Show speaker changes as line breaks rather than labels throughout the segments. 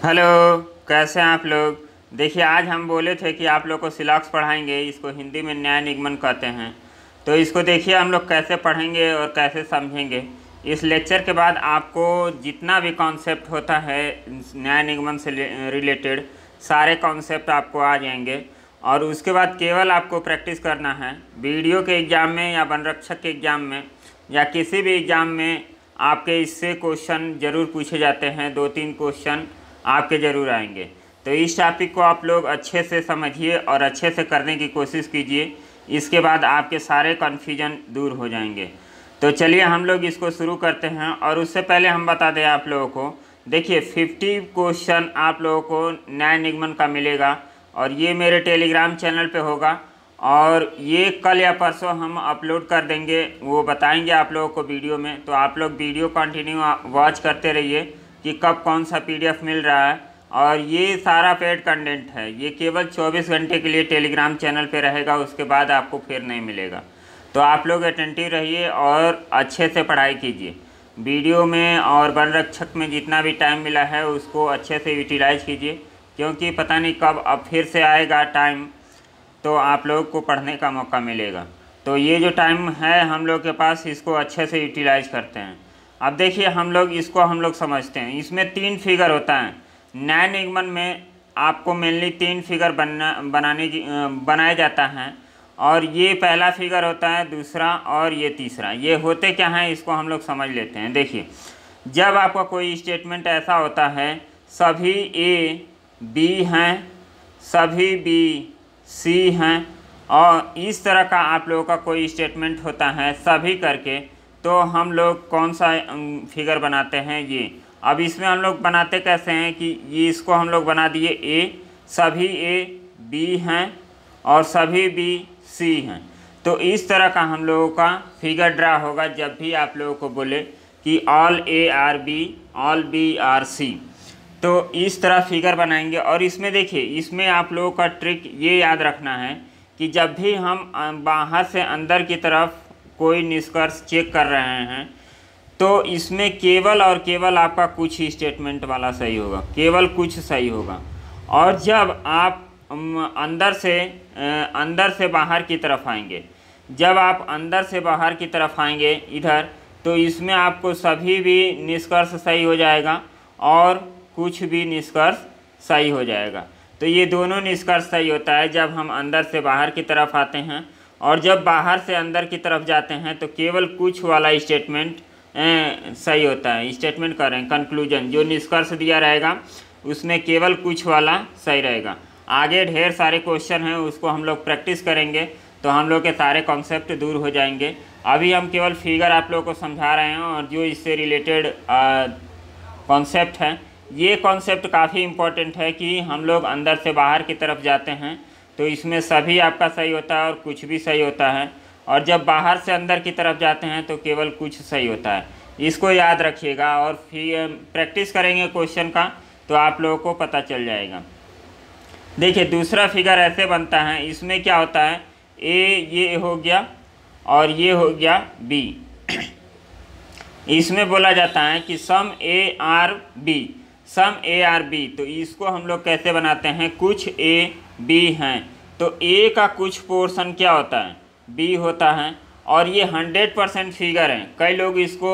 Hello. कैसे हैं आप लोग। देखिए, आज हम बोले थे कि आप लोग को सिलॉक्स पढ़ाएंगे। इसको हिंदी में न्याय निगमन कहते हैं। तो इसको देखिए हम लोग कैसे पढ़ेंगे और कैसे समझेंगे। इस लेक्चर के बाद आपको जितना भी कॉन्सेप्ट होता है न्याय निगमन से रिलेटेड सारे कॉन्सेप्ट आपको आ जाएंगे। और उसके बाद केवल आपको प्रैक्टिस करना है। वीडियो के एग्ज़ाम में या वन रक्षक के एग्ज़ाम में या किसी भी एग्ज़ाम में आपके इससे क्वेश्चन ज़रूर पूछे जाते हैं। 2-3 क्वेश्चन आपके ज़रूर आएंगे। तो इस टॉपिक को आप लोग अच्छे से समझिए और अच्छे से करने की कोशिश कीजिए। इसके बाद आपके सारे कन्फ्यूजन दूर हो जाएंगे। तो चलिए हम लोग इसको शुरू करते हैं। और उससे पहले हम बता दें आप लोगों को, देखिए 50 क्वेश्चन आप लोगों को न्याय निगमन का मिलेगा और ये मेरे टेलीग्राम चैनल पे होगा। और ये कल या परसों हम अपलोड कर देंगे, वो बताएंगे आप लोगों को वीडियो में। तो आप लोग वीडियो कंटिन्यू वॉच करते रहिए कि कब कौन सा पीडीएफ मिल रहा है। और ये सारा पेड कंटेंट है, ये केवल 24 घंटे के लिए टेलीग्राम चैनल पे रहेगा, उसके बाद आपको फिर नहीं मिलेगा। तो आप लोग अटेंटिव रहिए और अच्छे से पढ़ाई कीजिए। वीडियो में और वन रक्षक में जितना भी टाइम मिला है उसको अच्छे से यूटिलाइज कीजिए, क्योंकि पता नहीं कब अब फिर से आएगा टाइम, तो आप लोग को पढ़ने का मौका मिलेगा। तो ये जो टाइम है हम लोग के पास, इसको अच्छे से यूटिलाइज करते हैं। अब देखिए हम लोग समझते हैं। इसमें 3 फिगर होता है। न्याय निगमन में आपको मेनली 3 फिगर बनाया जाता है। और ये पहला फिगर होता है, दूसरा और ये तीसरा। ये होते क्या हैं इसको हम लोग समझ लेते हैं। देखिए, जब आपका कोई स्टेटमेंट ऐसा होता है, सभी ए बी हैं, सभी बी सी हैं, और इस तरह का आप लोगों का कोई स्टेटमेंट होता है सभी करके, तो हम लोग कौन सा फिगर बनाते हैं ये। अब इसमें हम लोग बनाते कैसे हैं कि ये इसको हम लोग बना दिए ए, सभी ए बी हैं और सभी बी सी हैं। तो इस तरह का हम लोगों का फिगर ड्रा होगा जब भी आप लोगों को बोले कि all A are B, all B are सी। तो इस तरह फिगर बनाएंगे। और इसमें देखिए, इसमें आप लोगों का ट्रिक ये याद रखना है कि जब भी हम बाहर से अंदर की तरफ कोई निष्कर्ष चेक कर रहे हैं, तो इसमें केवल और केवल आपका कुछ ही स्टेटमेंट वाला सही होगा, केवल कुछ सही होगा। और जब आप अंदर से बाहर की तरफ आएंगे, जब आप अंदर से बाहर की तरफ आएंगे इधर, तो इसमें आपको सभी भी निष्कर्ष सही हो जाएगा और कुछ भी निष्कर्ष सही हो जाएगा। तो ये दोनों निष्कर्ष सही होता है जब हम अंदर से बाहर की तरफ आते हैं। और जब बाहर से अंदर की तरफ जाते हैं तो केवल कुछ वाला स्टेटमेंट सही होता है। स्टेटमेंट कर रहे हैं, कंक्लूजन जो निष्कर्ष दिया रहेगा उसमें केवल कुछ वाला सही रहेगा। आगे ढेर सारे क्वेश्चन हैं, उसको हम लोग प्रैक्टिस करेंगे तो हम लोग के सारे कॉन्सेप्ट दूर हो जाएंगे। अभी हम केवल फिगर आप लोगों को समझा रहे हैं और जो इससे रिलेटेड कॉन्सेप्ट हैं, ये कॉन्सेप्ट काफ़ी इम्पोर्टेंट है कि हम लोग अंदर से बाहर की तरफ जाते हैं तो इसमें सभी आपका सही होता है और कुछ भी सही होता है। और जब बाहर से अंदर की तरफ जाते हैं तो केवल कुछ सही होता है। इसको याद रखिएगा और फिर प्रैक्टिस करेंगे क्वेश्चन का तो आप लोगों को पता चल जाएगा। देखिए, दूसरा फिगर ऐसे बनता है। इसमें क्या होता है, ए ये हो गया और ये हो गया बी। इसमें बोला जाता है कि sum A are B, sum A are B. तो इसको हम लोग कैसे बनाते हैं, कुछ ए बी हैं तो ए का कुछ पोर्शन क्या होता है, बी होता है। और ये 100% फिगर है। कई लोग इसको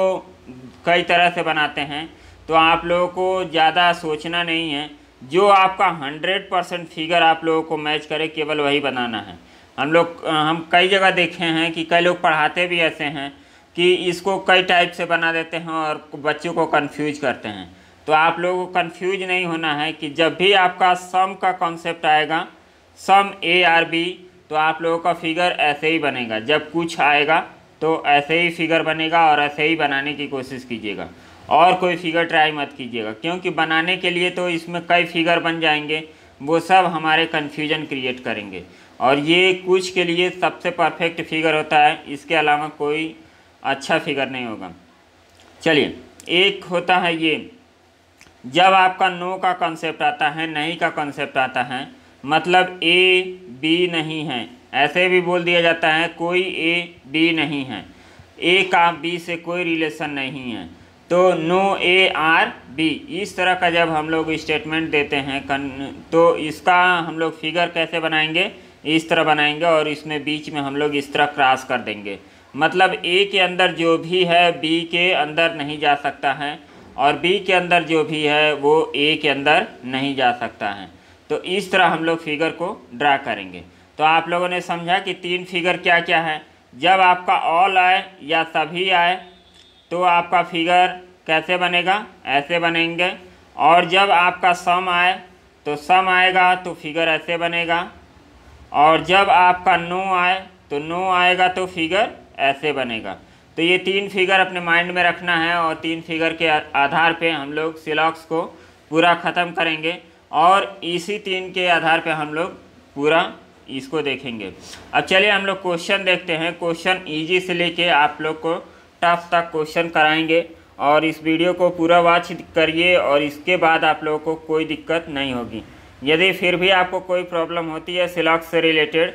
कई तरह से बनाते हैं, तो आप लोगों को ज़्यादा सोचना नहीं है। जो आपका 100% फिगर आप लोगों को मैच करे केवल वही बनाना है। हम कई जगह देखे हैं कि कई लोग पढ़ाते भी ऐसे हैं कि इसको कई टाइप से बना देते हैं और बच्चों को कंफ्यूज करते हैं। तो आप लोगों को कंफ्यूज नहीं होना है कि जब भी आपका सम का कॉन्सेप्ट आएगा, सम ए आर बी, तो आप लोगों का फिगर ऐसे ही बनेगा। जब कुछ आएगा तो ऐसे ही फिगर बनेगा और ऐसे ही बनाने की कोशिश कीजिएगा और कोई फिगर ट्राई मत कीजिएगा, क्योंकि बनाने के लिए तो इसमें कई फिगर बन जाएंगे, वो सब हमारे कन्फ्यूजन क्रिएट करेंगे। और ये कुछ के लिए सबसे परफेक्ट फिगर होता है, इसके अलावा कोई अच्छा फिगर नहीं होगा। चलिए, एक होता है ये, जब आपका नो का कॉन्सेप्ट आता है, नहीं का कॉन्सेप्ट आता है, मतलब ए बी नहीं है, ऐसे भी बोल दिया जाता है कोई ए बी नहीं है, ए का बी से कोई रिलेशन नहीं है। तो नो ARB, इस तरह का जब हम लोग स्टेटमेंट देते हैं तो इसका हम लोग फिगर कैसे बनाएंगे, इस तरह बनाएंगे और इसमें बीच में हम लोग इस तरह क्रॉस कर देंगे। मतलब A के अंदर जो भी है B के अंदर नहीं जा सकता है और B के अंदर जो भी है वो A के अंदर नहीं जा सकता है। तो इस तरह हम लोग फिगर को ड्रा करेंगे। तो आप लोगों ने समझा कि 3 फिगर क्या क्या है। जब आपका ऑल आए या सभी आए तो आपका फिगर कैसे बनेगा, ऐसे बनेंगे। और जब आपका सम आए तो सम आएगा तो फिगर ऐसे बनेगा। और जब आपका नो आए तो नो आएगा तो फिगर ऐसे बनेगा। तो ये 3 फिगर अपने माइंड में रखना है और 3 फिगर के आधार पे हम लोग सिलॉक्स को पूरा ख़त्म करेंगे और इसी 3 के आधार पे हम लोग पूरा इसको देखेंगे। अब चलिए हम लोग क्वेश्चन देखते हैं। क्वेश्चन इजी से लेके आप लोग को टफ तक क्वेश्चन कराएंगे और इस वीडियो को पूरा वॉच करिए और इसके बाद आप लोगों को कोई दिक्कत नहीं होगी। यदि फिर भी आपको कोई प्रॉब्लम होती है सिलॉक्स से रिलेटेड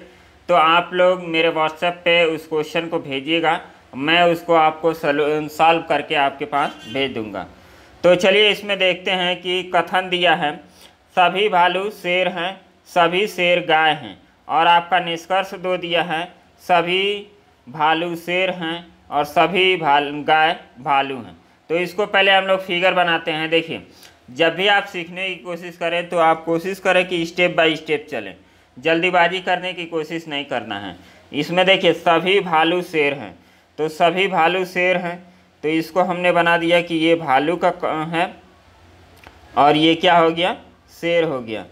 तो आप लोग मेरे व्हाट्सएप पे उस क्वेश्चन को भेजिएगा, मैं उसको आपको सॉल्व करके आपके पास भेज दूंगा। तो चलिए इसमें देखते हैं कि कथन दिया है सभी भालू शेर हैं, सभी शेर गाय हैं, और आपका निष्कर्ष 2 दिया है सभी भालू शेर हैं और सभी गाय भालू हैं। तो इसको पहले हम लोग फिगर बनाते हैं। देखिए जब भी आप सीखने की कोशिश करें तो आप कोशिश करें कि स्टेप बाय स्टेप चलें, जल्दीबाजी करने की कोशिश नहीं करना है। इसमें देखिए सभी भालू शेर हैं, तो सभी भालू शेर हैं तो इसको हमने बना दिया कि ये भालू का है और ये क्या हो गया, शेर हो गया।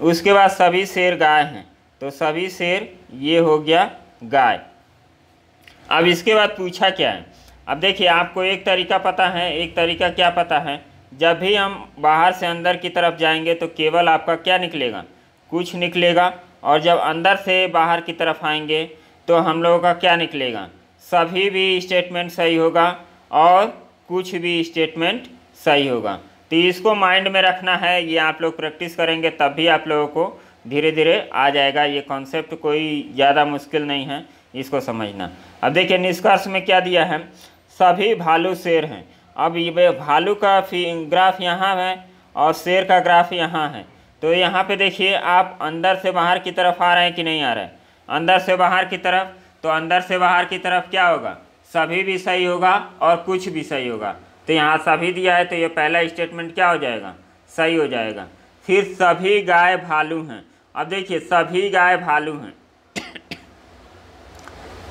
उसके बाद सभी शेर गाय हैं तो सभी शेर ये हो गया गाय। अब इसके बाद पूछा क्या है। अब देखिए आपको एक तरीका पता है, एक तरीका क्या पता है, जब भी हम बाहर से अंदर की तरफ जाएंगे तो केवल आपका क्या निकलेगा, कुछ निकलेगा। और जब अंदर से बाहर की तरफ आएंगे तो हम लोगों का क्या निकलेगा, सभी भी स्टेटमेंट सही होगा और कुछ भी स्टेटमेंट सही होगा। तो इसको माइंड में रखना है, ये आप लोग प्रैक्टिस करेंगे तब भी आप लोगों को धीरे धीरे आ जाएगा। ये कॉन्सेप्ट कोई ज़्यादा मुश्किल नहीं है, इसको समझना। अब देखिए निष्कर्ष में क्या दिया है, सभी भालू शेर हैं। अब ये भालू का ग्राफ यहाँ है और शेर का ग्राफ यहाँ है। तो यहाँ पे देखिए आप अंदर से बाहर की तरफ आ रहे हैं कि नहीं आ रहे हैं, अंदर से बाहर की तरफ। तो अंदर से बाहर की तरफ क्या होगा, सभी भी सही होगा और कुछ भी सही होगा। तो यहाँ सभी दिया है तो ये पहला स्टेटमेंट क्या हो जाएगा, सही हो जाएगा। फिर सभी गाय भालू हैं। अब देखिए सभी गाय भालू हैं,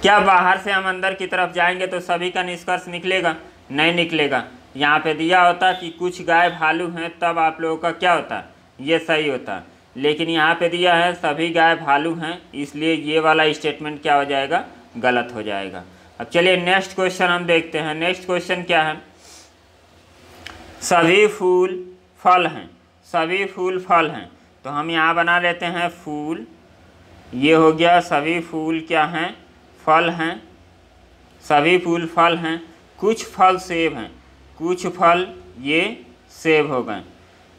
क्या बाहर से हम अंदर की तरफ जाएंगे तो सभी का निष्कर्ष निकलेगा, नहीं निकलेगा। यहाँ पे दिया होता कि कुछ गाय भालू हैं तब आप लोगों का क्या होता, ये सही होता। लेकिन यहाँ पे दिया है सभी गाय भालू हैं, इसलिए ये वाला स्टेटमेंट क्या हो जाएगा, गलत हो जाएगा। अब चलिए नेक्स्ट क्वेश्चन हम देखते हैं। नेक्स्ट क्वेश्चन क्या है, सभी फूल फल हैं, सभी फूल फल हैं। तो हम यहाँ बना लेते हैं फूल, ये हो गया सभी फूल क्या हैं, फल हैं, सभी फूल फल हैं। कुछ फल सेब हैं, कुछ फल ये सेब हो गए।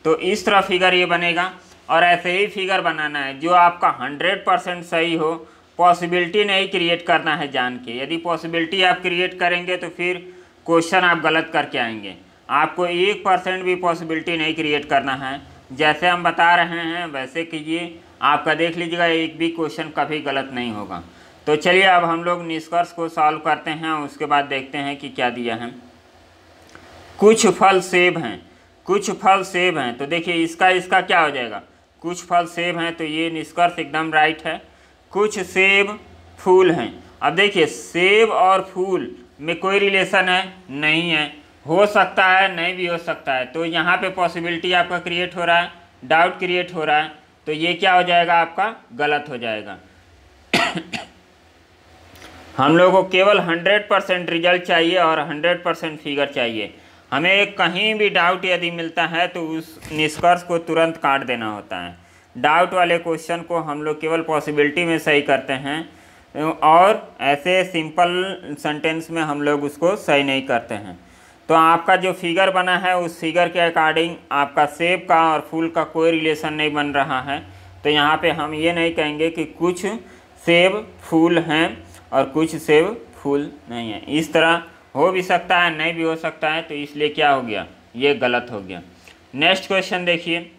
तो इस तरह फिगर ये बनेगा और ऐसे ही फिगर बनाना है जो आपका 100% सही हो। पॉसिबिलिटी नहीं क्रिएट करना है जान के, यदि पॉसिबिलिटी आप क्रिएट करेंगे तो फिर क्वेश्चन आप गलत करके आएंगे। आपको 1% भी पॉसिबिलिटी नहीं क्रिएट करना है, जैसे हम बता रहे हैं वैसे कीजिए, आपका देख लीजिएगा एक भी क्वेश्चन कभी गलत नहीं होगा। तो चलिए अब हम लोग निष्कर्ष को सॉल्व करते हैं, उसके बाद देखते हैं कि क्या दिया है। कुछ फल सेब हैं, कुछ फल सेब हैं। तो देखिए इसका क्या हो जाएगा, कुछ फल सेब हैं, तो ये निष्कर्ष एकदम राइट है। कुछ सेब फूल हैं। अब देखिए सेब और फूल में कोई रिलेशन है, नहीं है, हो सकता है नहीं भी हो सकता है। तो यहाँ पे पॉसिबिलिटी आपका क्रिएट हो रहा है, डाउट क्रिएट हो रहा है, तो ये क्या हो जाएगा, आपका गलत हो जाएगा। हम लोगों को केवल 100% रिजल्ट चाहिए और 100% फिगर चाहिए। हमें कहीं भी डाउट यदि मिलता है तो उस निष्कर्ष को तुरंत काट देना होता है। डाउट वाले क्वेश्चन को हम लोग केवल पॉसिबिलिटी में सही करते हैं और ऐसे सिंपल सेंटेंस में हम लोग उसको सही नहीं करते हैं। तो आपका जो फिगर बना है उस फिगर के अकॉर्डिंग आपका सेब का और फूल का कोई रिलेशन नहीं बन रहा है। तो यहाँ पे हम ये नहीं कहेंगे कि कुछ सेब फूल हैं और कुछ सेब फूल नहीं है। इस तरह हो भी सकता है, नहीं भी हो सकता है, तो इसलिए क्या हो गया, ये गलत हो गया। नेक्स्ट क्वेश्चन देखिए,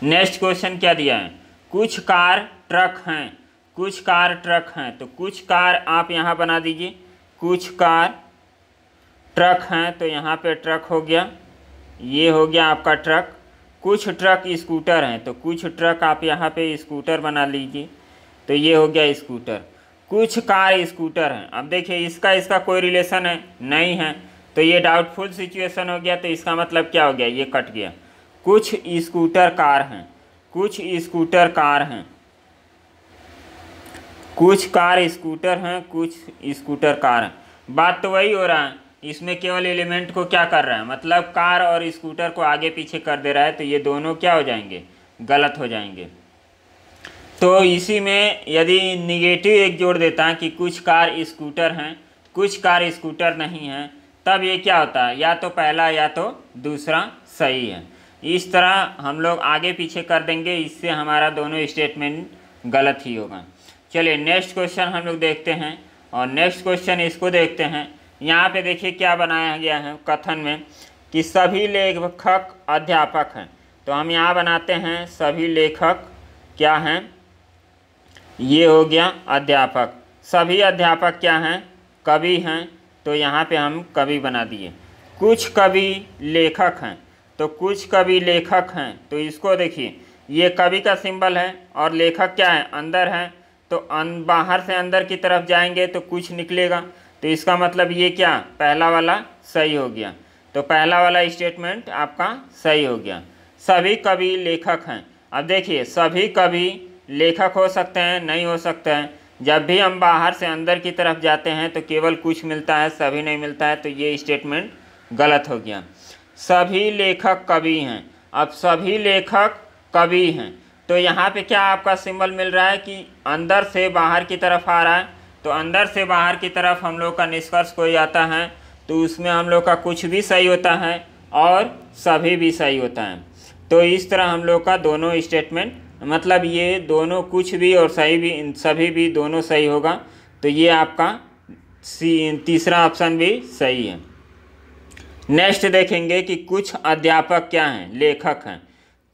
नेक्स्ट क्वेश्चन क्या दिया है, कुछ कार ट्रक हैं, कुछ कार ट्रक हैं, तो कुछ कार आप यहाँ बना दीजिए, कुछ कार ट्रक हैं, तो यहाँ पे ट्रक हो गया, ये हो गया आपका ट्रक। कुछ ट्रक स्कूटर हैं, तो कुछ ट्रक आप यहाँ पे स्कूटर बना लीजिए, तो ये हो गया स्कूटर। कुछ कार स्कूटर हैं, अब देखिए इसका कोई रिलेशन है नहीं है, तो ये डाउटफुल सिचुएशन हो गया, तो इसका मतलब क्या हो गया, ये कट गया। कुछ स्कूटर कार हैं, कुछ स्कूटर कार हैं, कुछ कार स्कूटर हैं, कुछ स्कूटर कार हैं, बात तो वही हो रहा है, इसमें केवल एलिमेंट को क्या कर रहा है, मतलब कार और स्कूटर को आगे पीछे कर दे रहा है, तो ये दोनों क्या हो जाएंगे, गलत हो जाएंगे। तो इसी में यदि निगेटिव एक जोड़ देता है कि कुछ कार स्कूटर हैं, कुछ कार स्कूटर नहीं हैं, तब ये क्या होता है, या तो पहला या तो दूसरा सही है। इस तरह हम लोग आगे पीछे कर देंगे, इससे हमारा दोनों स्टेटमेंट गलत ही होगा। चलिए नेक्स्ट क्वेश्चन हम लोग देखते हैं, और नेक्स्ट क्वेश्चन इसको देखते हैं। यहाँ पे देखिए क्या बनाया गया है कथन में कि सभी लेखक अध्यापक हैं, तो हम यहाँ बनाते हैं सभी लेखक क्या हैं, ये हो गया अध्यापक। सभी अध्यापक क्या हैं, कवि हैं, तो यहाँ पे हम कवि बना दिए। कुछ कवि लेखक हैं, तो कुछ कवि लेखक हैं, तो इसको देखिए ये कवि का सिंबल है और लेखक क्या है, अंदर है, तो बाहर से अंदर की तरफ जाएंगे तो कुछ निकलेगा, तो इसका मतलब ये क्या, पहला वाला सही हो गया। तो पहला वाला स्टेटमेंट आपका सही हो गया। सभी कवि लेखक हैं, अब देखिए सभी कवि लेखक हो सकते हैं, नहीं हो सकते हैं। जब भी हम बाहर से अंदर की तरफ जाते हैं तो केवल कुछ मिलता है, सभी नहीं मिलता है, तो ये स्टेटमेंट गलत हो गया। सभी लेखक कवि हैं, अब सभी लेखक कवि हैं, तो यहाँ पे क्या आपका सिंबल मिल रहा है कि अंदर से बाहर की तरफ आ रहा है, तो अंदर से बाहर की तरफ हम लोग का निष्कर्ष कोई आता है तो उसमें हम लोग का कुछ भी सही होता है और सभी भी सही होता है। तो इस तरह हम लोग का दोनों स्टेटमेंट, मतलब ये दोनों कुछ भी और सही भी, सभी भी दोनों सही होगा, तो ये आपका तीसरा ऑप्शन भी सही है। नेक्स्ट देखेंगे कि कुछ अध्यापक क्या हैं, लेखक हैं।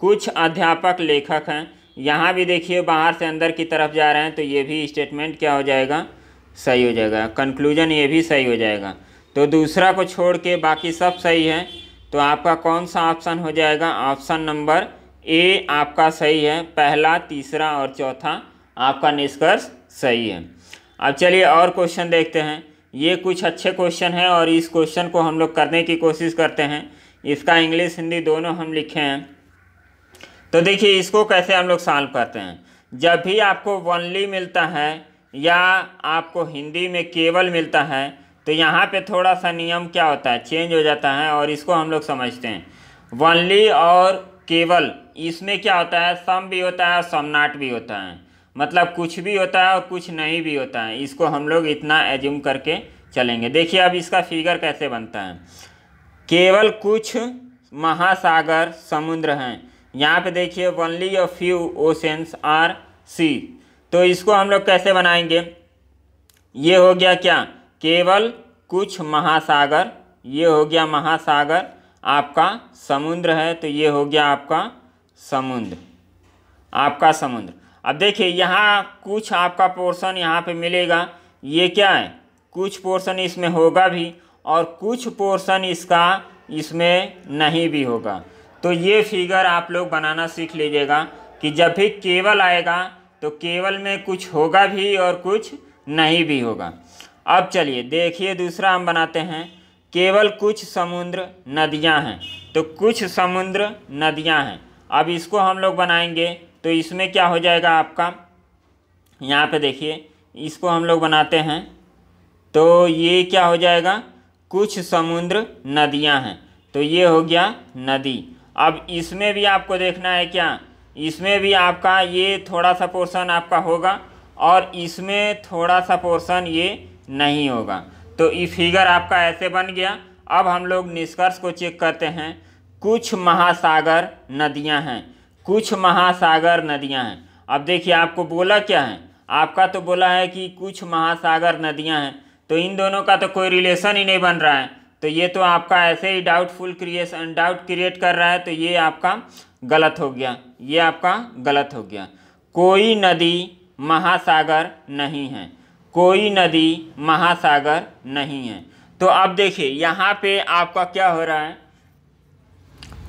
कुछ अध्यापक लेखक हैं, यहाँ भी देखिए बाहर से अंदर की तरफ जा रहे हैं, तो ये भी स्टेटमेंट क्या हो जाएगा, सही हो जाएगा। कंक्लूजन ये भी सही हो जाएगा। तो दूसरा को छोड़ के बाकी सब सही है, तो आपका कौन सा ऑप्शन हो जाएगा, ऑप्शन नंबर ए आपका सही है। पहला, तीसरा और चौथा आपका निष्कर्ष सही है। अब चलिए और क्वेश्चन देखते हैं। ये कुछ अच्छे क्वेश्चन हैं और इस क्वेश्चन को हम लोग करने की कोशिश करते हैं। इसका इंग्लिश हिंदी दोनों हम लिखे हैं। तो देखिए इसको कैसे हम लोग सॉल्व करते हैं। जब भी आपको ओनली मिलता है या आपको हिंदी में केवल मिलता है, तो यहाँ पे थोड़ा सा नियम क्या होता है, चेंज हो जाता है, और इसको हम लोग समझते हैं। ओनली और केवल, इसमें क्या होता है, सम भी होता है और सम नॉट भी होता है, मतलब कुछ भी होता है और कुछ नहीं भी होता है। इसको हम लोग इतना एज्यूम करके चलेंगे। देखिए अब इसका फिगर कैसे बनता है। केवल कुछ महासागर समुद्र हैं, यहाँ पे देखिए only a few oceans are सी, तो इसको हम लोग कैसे बनाएंगे, ये हो गया क्या, केवल कुछ महासागर, ये हो गया महासागर, आपका समुद्र है, तो ये हो गया आपका समुद्र, आपका समुद्र। अब देखिए यहाँ कुछ आपका पोर्शन यहाँ पे मिलेगा, ये क्या है, कुछ पोर्शन इसमें होगा भी और कुछ पोर्शन इसका इसमें नहीं भी होगा। तो ये फिगर आप लोग बनाना सीख लीजिएगा कि जब भी केवल आएगा तो केवल में कुछ होगा भी और कुछ नहीं भी होगा। अब चलिए देखिए दूसरा हम बनाते हैं। केवल कुछ समुद्र नदियां हैं, तो कुछ समुद्र नदियां हैं। अब इसको हम लोग बनाएंगे तो इसमें क्या हो जाएगा आपका, यहाँ पे देखिए इसको हम लोग बनाते हैं तो ये क्या हो जाएगा, कुछ समुद्र नदियां हैं, तो ये हो गया नदी। अब इसमें भी आपको देखना है क्या, इसमें भी आपका ये थोड़ा सा पोर्शन आपका होगा और इसमें थोड़ा सा पोर्शन ये नहीं होगा। तो ये फिगर आपका ऐसे बन गया। अब हम लोग निष्कर्ष को चेक करते हैं। कुछ महासागर नदियां हैं, कुछ महासागर नदियां हैं। अब देखिए आपको बोला क्या है, आपका तो बोला है कि कुछ महासागर नदियां हैं, तो इन दोनों का तो कोई रिलेशन ही नहीं बन रहा है, तो ये तो आपका ऐसे ही डाउट क्रिएट कर रहा है, तो ये आपका गलत हो गया, ये आपका गलत हो गया। कोई नदी महासागर नहीं है, कोई नदी महासागर नहीं है। तो अब देखिए यहाँ पे आपका क्या हो रहा है,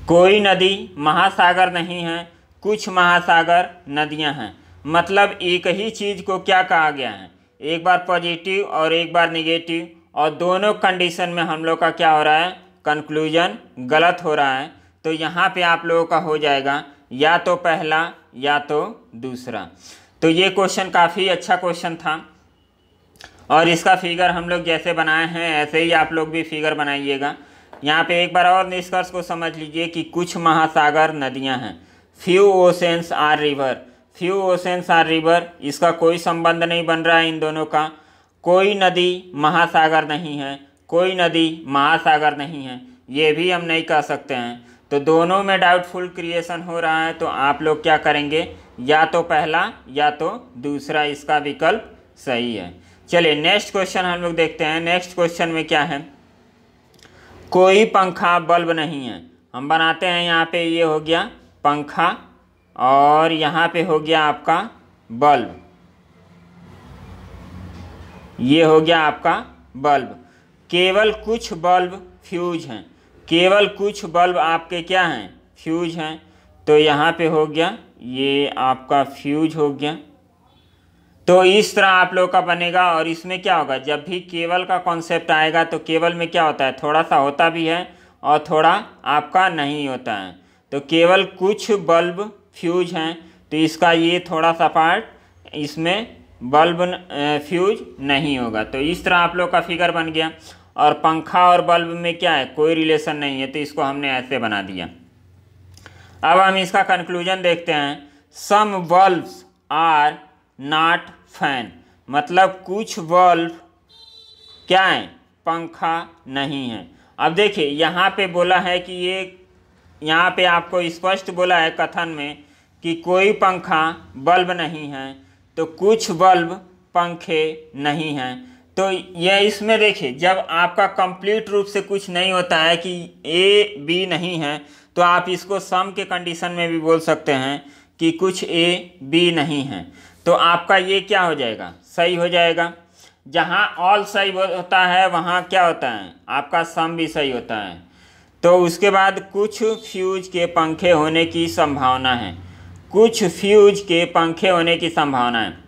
कोई नदी महासागर नहीं है, कुछ महासागर नदियाँ हैं। मतलब एक ही चीज़ को क्या कहा गया है, एक बार पॉजिटिव और एक बार निगेटिव, और दोनों कंडीशन में हम लोग का क्या हो रहा है, कंक्लूजन गलत हो रहा है। तो यहाँ पे आप लोगों का हो जाएगा या तो पहला या तो दूसरा। तो ये क्वेश्चन काफ़ी अच्छा क्वेश्चन था, और इसका फिगर हम लोग जैसे बनाए हैं ऐसे ही आप लोग भी फिगर बनाइएगा। यहाँ पे एक बार और निष्कर्ष को समझ लीजिए कि कुछ महासागर नदियाँ हैं, few oceans are river, few oceans are river, इसका कोई संबंध नहीं बन रहा है इन दोनों का। कोई नदी महासागर नहीं है, कोई नदी महासागर नहीं है, ये भी हम नहीं कह सकते हैं। तो दोनों में डाउटफुल क्रिएशन हो रहा है, तो आप लोग क्या करेंगे, या तो पहला या तो दूसरा, इसका विकल्प सही है। चलिए नेक्स्ट क्वेश्चन हम लोग देखते हैं। नेक्स्ट क्वेश्चन में क्या है, कोई पंखा बल्ब नहीं है। हम बनाते हैं, यहाँ पे ये हो गया पंखा और यहाँ पे हो गया आपका बल्ब, ये हो गया आपका बल्ब। केवल कुछ बल्ब फ्यूज हैं, केवल कुछ बल्ब आपके क्या हैं, फ्यूज हैं। तो यहाँ पे हो गया ये आपका फ्यूज हो गया। तो इस तरह आप लोग का बनेगा, और इसमें क्या होगा, जब भी केवल का कॉन्सेप्ट आएगा तो केवल में क्या होता है, थोड़ा सा होता भी है और थोड़ा आपका नहीं होता है। तो केवल कुछ बल्ब फ्यूज हैं, तो इसका ये थोड़ा सा पार्ट इसमें बल्ब फ्यूज नहीं होगा। तो इस तरह आप लोग का फिगर बन गया, और पंखा और बल्ब में क्या है, कोई रिलेशन नहीं है, तो इसको हमने ऐसे बना दिया। अब हम इसका कंक्लूजन देखते हैं। सम बल्ब्स आर नॉट फैन, मतलब कुछ बल्ब क्या है, पंखा नहीं है। अब देखिए यहाँ पे बोला है कि ये, यहाँ पे आपको स्पष्ट बोला है कथन में कि कोई पंखा बल्ब नहीं है, तो कुछ बल्ब पंखे नहीं हैं। तो यह इसमें देखिए, जब आपका कंप्लीट रूप से कुछ नहीं होता है कि ए बी नहीं है, तो आप इसको सम के कंडीशन में भी बोल सकते हैं कि कुछ ए बी नहीं है। तो आपका ये क्या हो जाएगा, सही हो जाएगा। जहाँ ऑल सही होता है वहाँ क्या होता है, आपका सम भी सही होता है। तो उसके बाद कुछ फ्यूज के पंखे होने की संभावना है, कुछ फ्यूज के पंखे होने की संभावना है।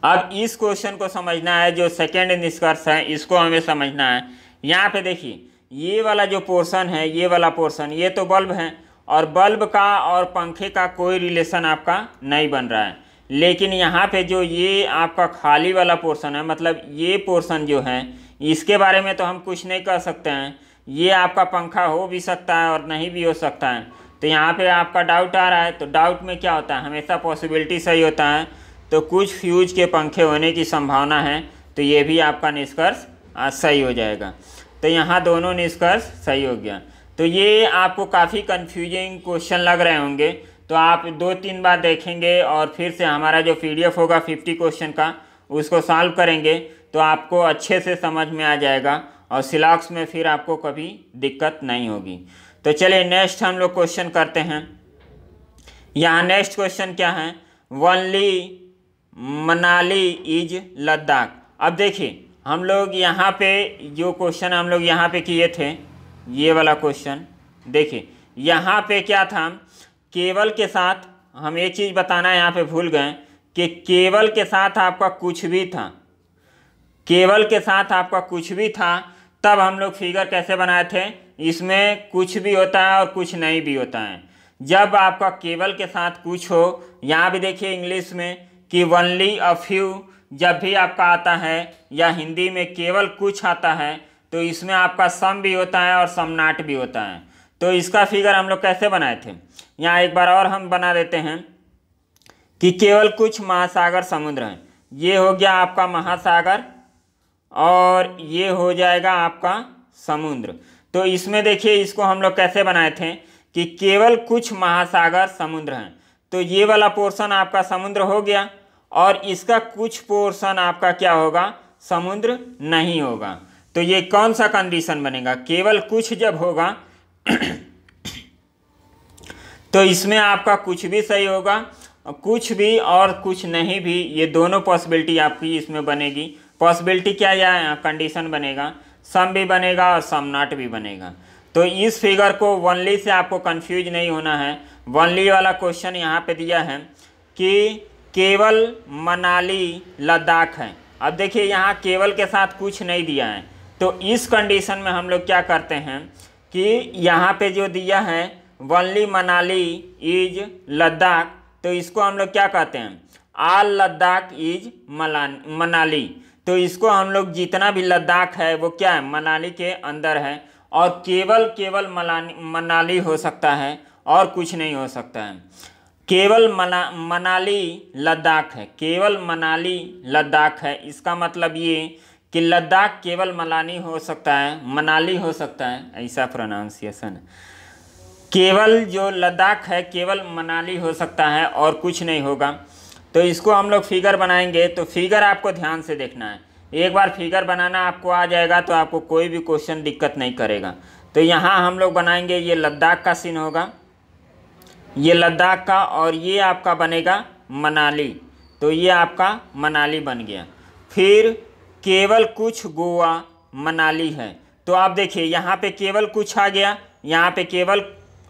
अब इस क्वेश्चन को समझना है, जो सेकेंड निष्कर्ष है इसको हमें समझना है। यहाँ पे देखिए ये वाला जो पोर्शन है, ये वाला पोर्शन, ये तो बल्ब है, और बल्ब का और पंखे का कोई रिलेशन आपका नहीं बन रहा है। लेकिन यहाँ पे जो ये आपका खाली वाला पोर्शन है, मतलब ये पोर्शन जो है, इसके बारे में तो हम कुछ नहीं कर सकते हैं। ये आपका पंखा हो भी सकता है और नहीं भी हो सकता है। तो यहाँ पे आपका डाउट आ रहा है, तो डाउट में क्या होता है, हमेशा पॉसिबिलिटी सही होता है। तो कुछ फ्यूज के पंखे होने की संभावना है, तो ये भी आपका निष्कर्ष सही हो जाएगा। तो यहाँ दोनों निष्कर्ष सही हो गया। तो ये आपको काफ़ी कन्फ्यूजिंग क्वेश्चन लग रहे होंगे, तो आप 2-3 बार देखेंगे और फिर से हमारा जो PDF होगा 50 क्वेश्चन का, उसको सॉल्व करेंगे, तो आपको अच्छे से समझ में आ जाएगा, और सिलॉक्स में फिर आपको कभी दिक्कत नहीं होगी। तो चलिए नेक्स्ट हम लोग क्वेश्चन करते हैं। यहाँ नेक्स्ट क्वेश्चन क्या है, ओनली मनाली इज लद्दाख। अब देखिए हम लोग यहाँ पे जो क्वेश्चन हम लोग यहाँ पे किए थे, ये वाला क्वेश्चन देखिए, यहाँ पे क्या था, केवल के साथ हम एक चीज़ बताना यहाँ पे भूल गए कि केवल के साथ आपका कुछ भी था, केवल के साथ आपका कुछ भी था, तब हम लोग फिगर कैसे बनाए थे, इसमें कुछ भी होता है और कुछ नहीं भी होता है। जब आपका केवल के साथ कुछ हो, यहाँ भी देखिए इंग्लिश में कि ओनली अ फ्यू जब भी आपका आता है, या हिंदी में केवल कुछ आता है, तो इसमें आपका सम भी होता है और सम नॉट भी होता है। तो इसका फिगर हम लोग कैसे बनाए थे, यहाँ एक बार और हम बना देते हैं कि केवल कुछ महासागर समुद्र हैं। ये हो गया आपका महासागर और ये हो जाएगा आपका समुद्र। तो इसमें देखिए इसको हम लोग कैसे बनाए थे कि केवल कुछ महासागर समुद्र हैं, तो ये वाला पोर्शन आपका समुद्र हो गया, और इसका कुछ पोर्शन आपका क्या होगा, समुद्र नहीं होगा। तो ये कौन सा कंडीशन बनेगा, केवल कुछ जब होगा तो इसमें आपका कुछ भी सही होगा, कुछ भी और कुछ नहीं भी, ये दोनों पॉसिबिलिटी आपकी इसमें बनेगी। पॉसिबिलिटी क्या या कंडीशन बनेगा, सम भी बनेगा और सम नॉट भी बनेगा। तो इस फिगर को वनली से आपको कंफ्यूज नहीं होना है। वनली वाला क्वेश्चन यहाँ पे दिया है कि केवल मनाली लद्दाख है। अब देखिए यहाँ केवल के साथ कुछ नहीं दिया है, तो इस कंडीशन में हम लोग क्या करते हैं कि यहाँ पे जो दिया है वनली मनाली इज लद्दाख, तो इसको हम लोग क्या कहते हैं, ऑल लद्दाख इज मनाली। तो इसको हम लोग जितना भी लद्दाख है वो क्या है, मनाली के अंदर है, और केवल मनाली हो सकता है और कुछ नहीं हो सकता है। केवल मनाली लद्दाख है, केवल मनाली लद्दाख है। इसका मतलब ये कि लद्दाख केवल मनाली हो सकता है, मनाली हो सकता है, ऐसा प्रोनाउंसिएशन है। केवल जो लद्दाख है केवल मनाली हो सकता है और कुछ नहीं होगा। तो इसको हम लोग फिगर बनाएंगे, तो फिगर आपको ध्यान से देखना है। एक बार फिगर बनाना आपको आ जाएगा तो आपको कोई भी क्वेश्चन दिक्कत नहीं करेगा। तो यहाँ हम लोग बनाएंगे, ये लद्दाख का सीन होगा, ये लद्दाख का, और ये आपका बनेगा मनाली। तो ये आपका मनाली बन गया। फिर केवल कुछ गोवा मनाली है। तो आप देखिए यहाँ पे केवल कुछ आ गया, यहाँ पे केवल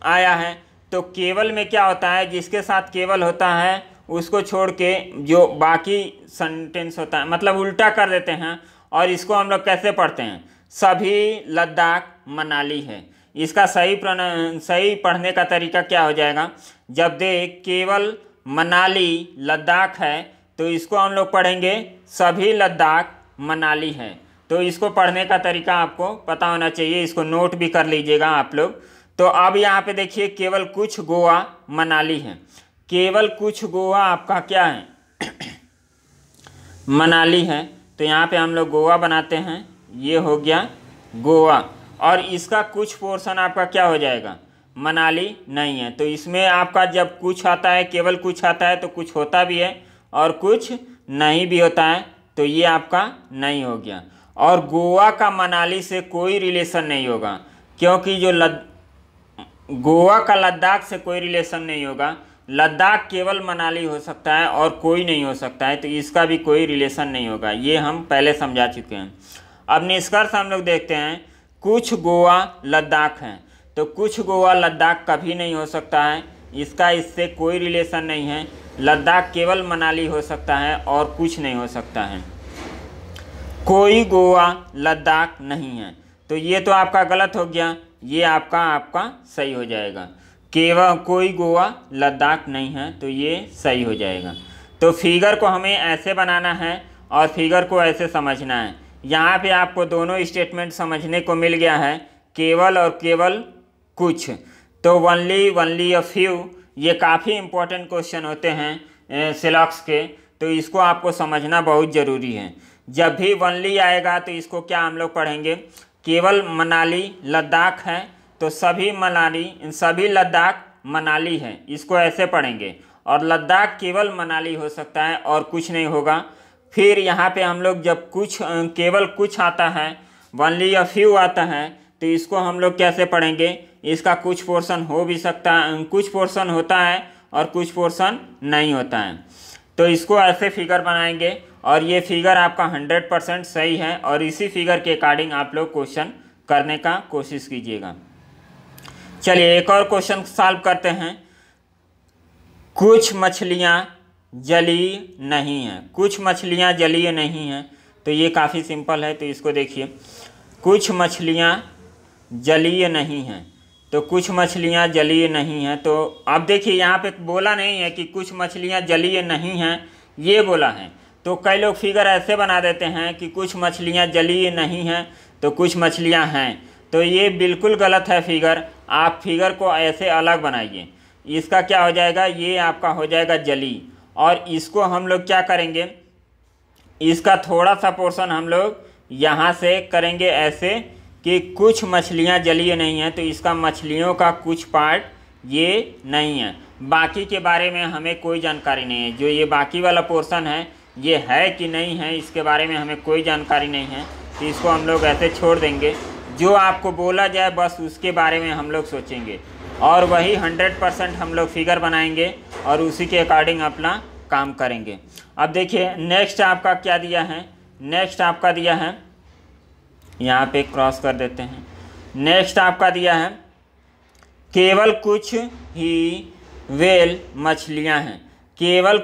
आया है। तो केवल में क्या होता है, जिसके साथ केवल होता है उसको छोड़ के जो बाकी सेंटेंस होता है मतलब उल्टा कर देते हैं, और इसको हम लोग कैसे पढ़ते हैं, सभी लद्दाख मनाली है। इसका सही पढ़ने का तरीका क्या हो जाएगा, जब देख केवल मनाली लद्दाख है तो इसको हम लोग पढ़ेंगे सभी लद्दाख मनाली है। तो इसको पढ़ने का तरीका आपको पता होना चाहिए, इसको नोट भी कर लीजिएगा आप लोग। तो अब यहाँ पे देखिए केवल कुछ गोवा मनाली है, केवल कुछ गोवा आपका क्या है मनाली है। तो यहाँ पे हम लोग गोवा बनाते हैं, ये हो गया गोवा, और इसका कुछ पोर्शन आपका क्या हो जाएगा, मनाली नहीं है। तो इसमें आपका जब कुछ आता है, केवल कुछ आता है, तो कुछ होता भी है और कुछ नहीं भी होता है, तो ये आपका नहीं हो गया। और गोवा का मनाली से कोई रिलेशन नहीं होगा, क्योंकि जो गोवा का लद्दाख से कोई रिलेशन नहीं होगा। लद्दाख केवल मनाली हो सकता है और कोई नहीं हो सकता है, तो इसका भी कोई रिलेशन नहीं होगा, ये हम पहले समझा चुके हैं। अब निष्कर्ष हम लोग देखते हैं, कुछ गोवा लद्दाख हैं, तो कुछ गोवा लद्दाख कभी नहीं हो सकता है, इसका इससे कोई रिलेशन नहीं है। लद्दाख केवल मनाली हो सकता है और कुछ नहीं हो सकता है। कोई गोवा लद्दाख नहीं है, तो ये तो आपका गलत हो गया, ये आपका सही हो जाएगा। केवल कोई गोवा लद्दाख नहीं है, तो ये सही हो जाएगा। तो फिगर को हमें ऐसे बनाना है और फिगर को ऐसे समझना है। यहाँ पे आपको दोनों स्टेटमेंट समझने को मिल गया है, केवल और केवल कुछ। तो वनली अ फ्यू, ये काफ़ी इम्पोर्टेंट क्वेश्चन होते हैं सिलॉक्स के, तो इसको आपको समझना बहुत ज़रूरी है। जब भी वनली आएगा तो इसको क्या हम लोग पढ़ेंगे, केवल मनाली लद्दाख है तो सभी लद्दाख मनाली है, इसको ऐसे पढ़ेंगे। और लद्दाख केवल मनाली हो सकता है और कुछ नहीं होगा। फिर यहाँ पे हम लोग जब केवल कुछ आता है, वनली अ फ्यू आता है, तो इसको हम लोग कैसे पढ़ेंगे, इसका कुछ पोर्शन हो भी सकता है, कुछ पोर्शन होता है और कुछ पोर्शन नहीं होता है। तो इसको ऐसे फिगर बनाएंगे और ये फिगर आपका 100% सही है, और इसी फिगर के अकॉर्डिंग आप लोग क्वेश्चन करने का कोशिश कीजिएगा। चलिए एक और क्वेश्चन सॉल्व करते हैं। कुछ मछलियाँ जलीय नहीं हैं, कुछ मछलियाँ जलीय नहीं हैं, तो ये काफ़ी सिंपल है। तो इसको देखिए, कुछ मछलियाँ जलीय नहीं हैं, तो कुछ मछलियाँ जलीय नहीं हैं। तो अब देखिए यहाँ पे बोला नहीं है कि कुछ मछलियाँ जलीय नहीं हैं, ये बोला है। तो कई लोग फिगर ऐसे बना देते हैं कि कुछ मछलियाँ जलीय नहीं हैं तो कुछ मछलियाँ हैं, तो ये बिल्कुल गलत है फिगर। आप फिगर को ऐसे अलग बनाइए, इसका क्या हो जाएगा, ये आपका हो जाएगा जली, और इसको हम लोग क्या करेंगे, इसका थोड़ा सा पोर्शन हम लोग यहाँ से करेंगे ऐसे कि कुछ मछलियाँ जलीय नहीं हैं, तो इसका मछलियों का कुछ पार्ट ये नहीं है। बाकी के बारे में हमें कोई जानकारी नहीं है, जो ये बाकी वाला पोर्शन है ये है कि नहीं है इसके बारे में हमें कोई जानकारी नहीं है, तो इसको हम लोग ऐसे छोड़ देंगे। जो आपको बोला जाए बस उसके बारे में हम लोग सोचेंगे और वही 100% हम लोग फिगर बनाएंगे और उसी के अकॉर्डिंग अपना काम करेंगे। अब देखिए नेक्स्ट आपका क्या दिया है, नेक्स्ट आपका दिया है, यहाँ पे क्रॉस कर देते हैं। नेक्स्ट आपका दिया है केवल कुछ ही व्हेल मछलियाँ हैं। केवल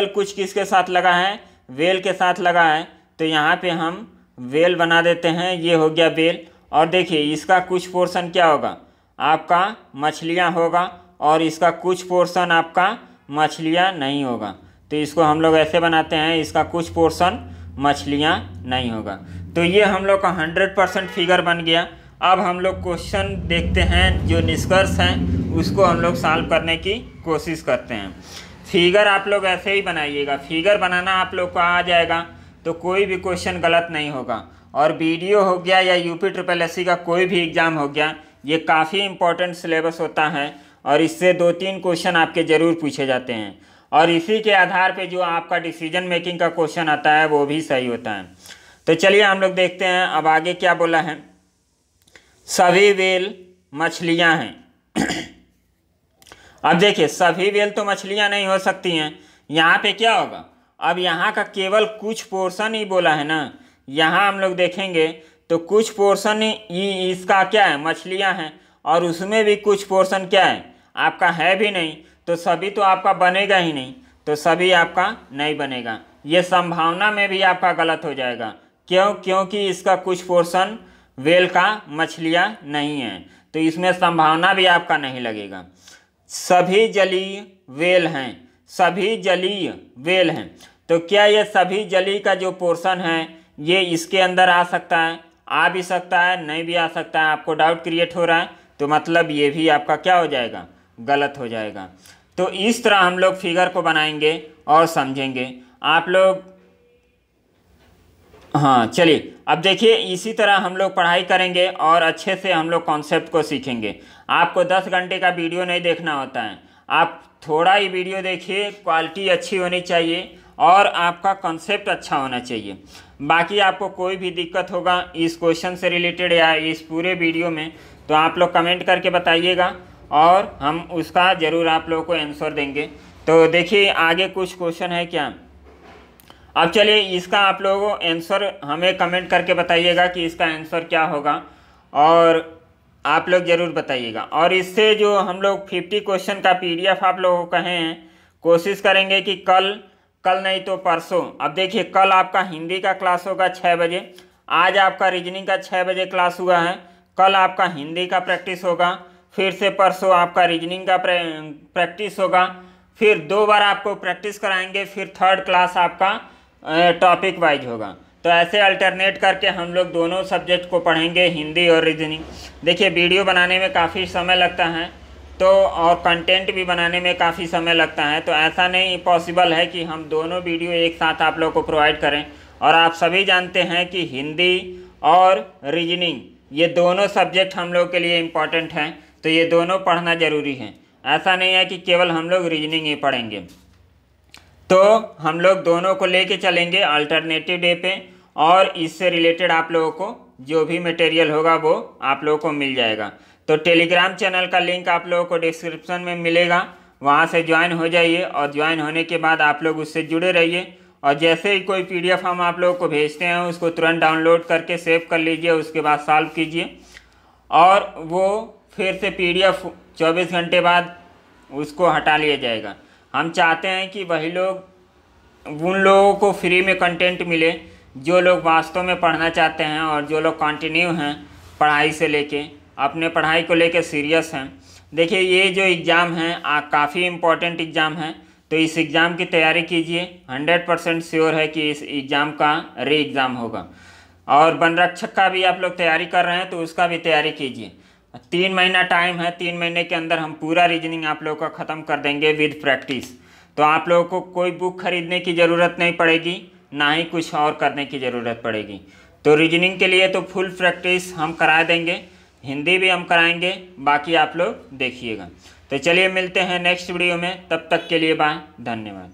कुछ किसके साथ लगा है, व्हेल के साथ लगा है, तो यहाँ पे हम व्हेल बना देते हैं। ये हो गया व्हेल। और देखिए इसका कुछ पोर्शन क्या होगा, आपका मछलियाँ होगा और इसका कुछ पोर्शन आपका मछलियाँ नहीं होगा। तो इसको हम लोग ऐसे बनाते हैं, इसका कुछ पोर्शन मछलियाँ नहीं होगा। तो ये हम लोग का 100% फिगर बन गया। अब हम लोग क्वेश्चन देखते हैं, जो निष्कर्ष हैं उसको हम लोग सॉल्व करने की कोशिश करते हैं। फिगर आप लोग ऐसे ही बनाइएगा, फिगर बनाना आप लोग को आ जाएगा तो कोई भी क्वेश्चन गलत नहीं होगा। और वीडियो हो गया या UPSSC का कोई भी एग्ज़ाम हो गया, ये काफ़ी इम्पोर्टेंट सिलेबस होता है और इससे 2-3 क्वेश्चन आपके ज़रूर पूछे जाते हैं और इसी के आधार पे जो आपका डिसीजन मेकिंग का क्वेश्चन आता है वो भी सही होता है। तो चलिए हम लोग देखते हैं अब आगे क्या बोला है। सभी व्हेल मछलियाँ हैं। अब देखिए सभी व्हेल तो मछलियाँ नहीं हो सकती हैं, यहाँ पे क्या होगा, अब यहाँ का केवल कुछ पोर्शन ही बोला है ना। यहाँ हम लोग देखेंगे तो कुछ पोर्शन ही इसका क्या है, मछलियाँ हैं, और उसमें भी कुछ पोर्शन क्या है, आपका है भी नहीं, तो सभी तो आपका बनेगा ही नहीं, तो सभी आपका नहीं बनेगा। ये संभावना में भी आपका गलत हो जाएगा। क्यों? क्योंकि इसका कुछ पोर्शन व्हेल का मछलियाँ नहीं है, तो इसमें संभावना भी आपका नहीं लगेगा। सभी जलीय व्हेल हैं, सभी जलीय व्हेल हैं, तो क्या ये सभी जलीय का जो पोर्शन है ये इसके अंदर आ सकता है? आ भी सकता है, नहीं भी आ सकता है। आपको डाउट क्रिएट हो रहा है तो मतलब ये भी आपका क्या हो जाएगा, गलत हो जाएगा। तो इस तरह हम लोग फिगर को बनाएंगे और समझेंगे आप लोग। हाँ चलिए अब देखिए इसी तरह हम लोग पढ़ाई करेंगे और अच्छे से हम लोग कॉन्सेप्ट को सीखेंगे। आपको 10 घंटे का वीडियो नहीं देखना होता है, आप थोड़ा ही वीडियो देखिए, क्वालिटी अच्छी होनी चाहिए और आपका कॉन्सेप्ट अच्छा होना चाहिए। बाकी आपको कोई भी दिक्कत होगा इस क्वेश्चन से रिलेटेड या इस पूरे वीडियो में तो आप लोग कमेंट करके बताइएगा और हम उसका ज़रूर आप लोगों को आंसर देंगे। तो देखिए आगे कुछ क्वेश्चन है क्या। अब चलिए इसका आप लोगों को आंसर हमें कमेंट करके बताइएगा कि इसका आंसर क्या होगा और आप लोग ज़रूर बताइएगा। और इससे जो हम लोग 50 क्वेश्चन का PDF आप लोगों को कहे हैं, कोशिश करेंगे कि कल नहीं तो परसों। अब देखिए कल आपका हिंदी का क्लास होगा 6 बजे, आज आपका रीजनिंग का 6 बजे क्लास हुआ है, कल आपका हिंदी का प्रैक्टिस होगा, फिर से परसों आपका रीजनिंग का प्रैक्टिस होगा, फिर 2 बार आपको प्रैक्टिस कराएंगे, फिर 3rd क्लास आपका टॉपिक वाइज होगा। तो ऐसे अल्टरनेट करके हम लोग दोनों सब्जेक्ट को पढ़ेंगे, हिंदी और रीजनिंग। देखिए वीडियो बनाने में काफ़ी समय लगता है तो और कंटेंट भी बनाने में काफ़ी समय लगता है, तो ऐसा नहीं पॉसिबल है कि हम दोनों वीडियो एक साथ आप लोग को प्रोवाइड करें। और आप सभी जानते हैं कि हिंदी और रीजनिंग ये दोनों सब्जेक्ट हम लोग के लिए इम्पॉर्टेंट हैं, तो ये दोनों पढ़ना ज़रूरी है। ऐसा नहीं है कि केवल हम लोग रीजनिंग ही पढ़ेंगे, तो हम लोग दोनों को लेके चलेंगे अल्टरनेटिव डे पे और इससे रिलेटेड आप लोगों को जो भी मटेरियल होगा वो आप लोगों को मिल जाएगा। तो टेलीग्राम चैनल का लिंक आप लोगों को डिस्क्रिप्शन में मिलेगा, वहाँ से ज्वाइन हो जाइए और ज्वाइन होने के बाद आप लोग उससे जुड़े रहिए। और जैसे ही कोई PDF हम आप लोगों को भेजते हैं उसको तुरंत डाउनलोड करके सेव कर लीजिए, उसके बाद सॉल्व कीजिए और वो फिर से PDF 24 घंटे बाद उसको हटा लिया जाएगा। हम चाहते हैं कि वही लोग उन लोगों को फ्री में कंटेंट मिले जो लोग वास्तव में पढ़ना चाहते हैं और जो लोग कंटिन्यू हैं पढ़ाई से लेके, अपने पढ़ाई को लेके सीरियस हैं। देखिए ये जो एग्ज़ाम है काफ़ी इम्पोर्टेंट एग्ज़ाम है, तो इस एग्ज़ाम की तैयारी कीजिए। 100% श्योर है कि इस एग्ज़ाम का री एग्ज़ाम होगा। और वन रक्षक का भी आप लोग तैयारी कर रहे हैं तो उसका भी तैयारी कीजिए। 3 महीना टाइम है, 3 महीने के अंदर हम पूरा रीजनिंग आप लोगों का ख़त्म कर देंगे विद प्रैक्टिस। तो आप लोगों को कोई बुक खरीदने की ज़रूरत नहीं पड़ेगी, ना ही कुछ और करने की ज़रूरत पड़ेगी। तो रीजनिंग के लिए तो फुल प्रैक्टिस हम करा देंगे, हिंदी भी हम कराएंगे, बाकी आप लोग देखिएगा। तो चलिए मिलते हैं नेक्स्ट वीडियो में, तब तक के लिए बाय, धन्यवाद।